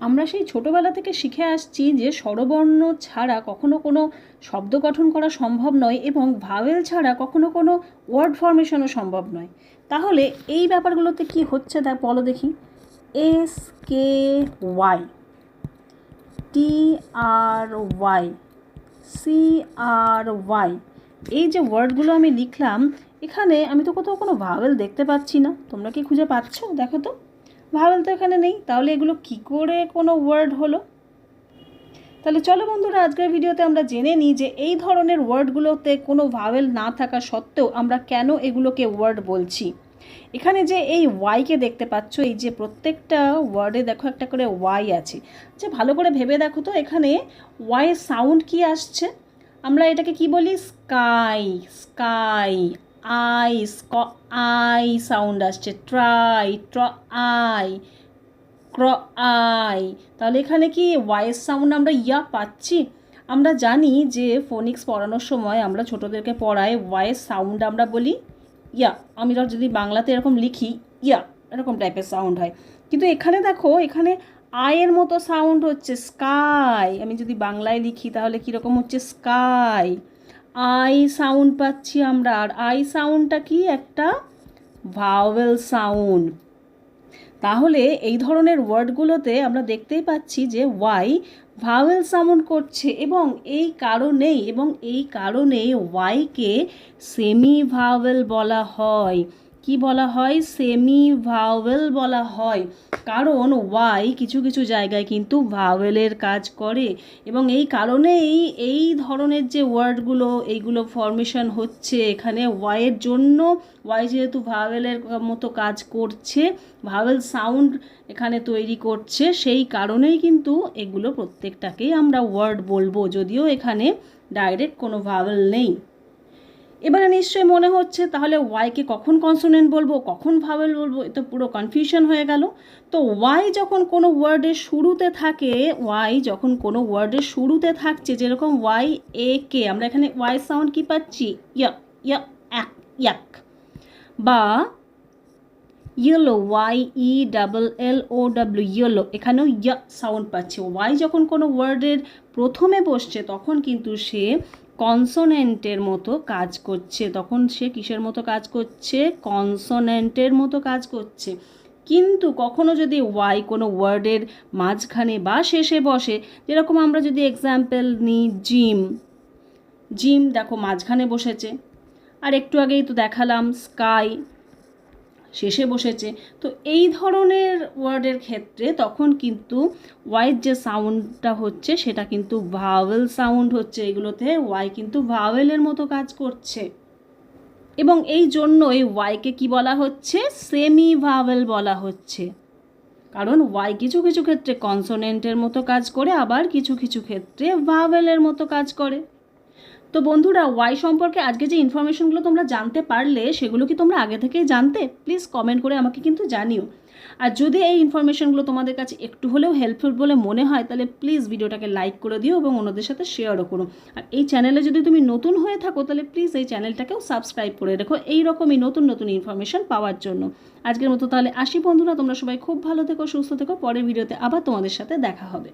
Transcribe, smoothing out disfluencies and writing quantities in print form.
আমরা সেই ছোটোবেলা থেকে শিখে আসছি যে স্বরবর্ণ ছাড়া কখনো কোনো শব্দ গঠন করা সম্ভব নয় এবং ভাওয়েল ছাড়া কখনো কোনো ওয়ার্ড ফর্মেশনও সম্ভব নয়। তাহলে এই ব্যাপারগুলোতে কি হচ্ছে তা বলো দেখি। SKY, TRY, CRY, এই যে ওয়ার্ডগুলো আমি লিখলাম, এখানে আমি তো কোথাও কোনো ভাওয়েল দেখতে পাচ্ছি না। তোমরা কি খুঁজে পাচ্ছ? দেখো তো, ভাওয়েল তো এখানে নেই। তাহলে এগুলো কি করে কোনো ওয়ার্ড হলো? তাহলে চলো বন্ধুরা, আজকের ভিডিওতে আমরা জেনে নিই যে এই ধরনের ওয়ার্ডগুলোতে কোনো ভাওয়েল না থাকা সত্ত্বেও আমরা কেন এগুলোকে ওয়ার্ড বলছি। এখানে যে এই ওয়াইকে দেখতে পাচ্ছ, এই যে প্রত্যেকটা ওয়ার্ডে দেখো একটা করে ওয়াই আছে। যে ভালো করে ভেবে দেখো তো, এখানে ওয়াইয়ের সাউন্ড কি আসছে? আমরা এটাকে কি বলি? Sky, sky. আই সাউন্ড আসছে। Try, I, I. তাহলে এখানে কি ওয়াইয়ের সাউন্ড আমরা ইয়া পাচ্ছি? আমরা জানি যে ফোনিক্স পড়ানোর সময় আমরা ছোটোদেরকে পড়াই ওয়াইয়ের সাউন্ড আমরা বলি ইয়া। আমি যদি বাংলাতে এরকম লিখি ইয়া, এরকম টাইপের সাউন্ড হয়। কিন্তু এখানে দেখো, এখানে আয়ের মতো সাউন্ড হচ্ছে স্কাই। আমি যদি বাংলায় লিখি তাহলে কীরকম হচ্ছে? স্কাই। আই সাউন্ড পাচ্ছি আমরা। আর আই সাউন্ডটা কি? একটা ভাওয়েল সাউন্ড। তাহলে এই ধরনের ওয়ার্ডগুলোতে আমরা দেখতেই পাচ্ছি যে ওয়াই ভাওয়েল সাউন্ড করছে এবং এই কারণেই ওয়াইকে সেমি ভাওয়েল বলা হয়। কি বলা হয়? সেমি ভাওয়েল বলা হয়। কারণ ওয়াই কিছু কিছু জায়গায় কিন্তু ভাওয়েলের কাজ করে এবং এই কারণেই এই ধরনের যে ওয়ার্ডগুলো এইগুলো ফর্মেশন হচ্ছে এখানে ওয়াইয়ের জন্য। ওয়াই যেহেতু ভাওয়েলের মতো কাজ করছে, ভাওয়েল সাউন্ড এখানে তৈরি করছে, সেই কারণেই কিন্তু এগুলো প্রত্যেকটাকেই আমরা ওয়ার্ড বলবো, যদিও এখানে ডাইরেক্ট কোনো ভাওয়েল নেই। এবারে নিশ্চয়ই মনে হচ্ছে তাহলে ওয়াইকে কখন কনসোনেন্ট বলবো, কখন ভাওয়েল বলবো? এ তো পুরো কনফিউশন হয়ে গেল। তো ওয়াই যখন কোনো ওয়ার্ডের শুরুতে থাকে, থাকছে, যেরকম ওয়াই এ কে, আমরা এখানে ওয়াই সাউন্ড কি পাচ্ছি? ইয়া, ইয়া, এক, ইয়াক। বা ইয়েলো, YELLOW, ইয়েলো, এখানেও ইয়া সাউন্ড পাচ্ছে। ওয়াই যখন কোনো ওয়ার্ডের প্রথমে বসছে তখন কিন্তু সে কনসোনেন্টের মতো কাজ করছে। তখন সে কিসের মতো কাজ করছে? কনসোনেন্টের মতো কাজ করছে। কিন্তু কখনো যদি ওয়াই কোনো ওয়ার্ডের মাঝখানে বা শেষে বসে, যেরকম আমরা যদি এক্সাম্পল নিই জিম, জিম দেখো মাঝখানে বসেছে। আর একটু আগেই তো দেখালাম স্কাই শেষে বসেছে। তো এই ধরনের ওয়ার্ডের ক্ষেত্রে তখন কিন্তু ওয়াইয়ের যে সাউন্ডটা হচ্ছে সেটা কিন্তু ভাওয়েল সাউন্ড হচ্ছে। এগুলোতে ওয়াই কিন্তু ভাওয়েলের মতো কাজ করছে এবং এই জন্যই ওয়াইকে কি বলা হচ্ছে? সেমি ভাওয়েল বলা হচ্ছে। কারণ ওয়াই কিছু কিছু ক্ষেত্রে কনসোনেন্টের মতো কাজ করে, আবার কিছু কিছু ক্ষেত্রে ভাওয়েলের মতো কাজ করে। তো বন্ধুরা, ওয়াই সম্পর্কে আজকে যে ইনফরমেশনগুলো তোমরা জানতে পারলে সেগুলো কি তোমরা আগে থেকেই জানতে? প্লিজ কমেন্ট করে আমাকে কিন্তু জানিও। আর যদি এই ইনফরমেশনগুলো তোমাদের কাছে একটু হলেও হেল্পফুল বলে মনে হয় তাহলে প্লিজ ভিডিওটাকে লাইক করে দিও এবং অন্যদের সাথে শেয়ারও করো। আর এই চ্যানেলে যদি তুমি নতুন হয়ে থাকো তাহলে প্লিজ এই চ্যানেলটাকেও সাবস্ক্রাইব করে রেখো এইরকমই নতুন নতুন ইনফরমেশন পাওয়ার জন্য। আজকের মতো তাহলে আসি বন্ধুরা, তোমরা সবাই খুব ভালো থেকো, সুস্থ থেকো। পরের ভিডিওতে আবার তোমাদের সাথে দেখা হবে।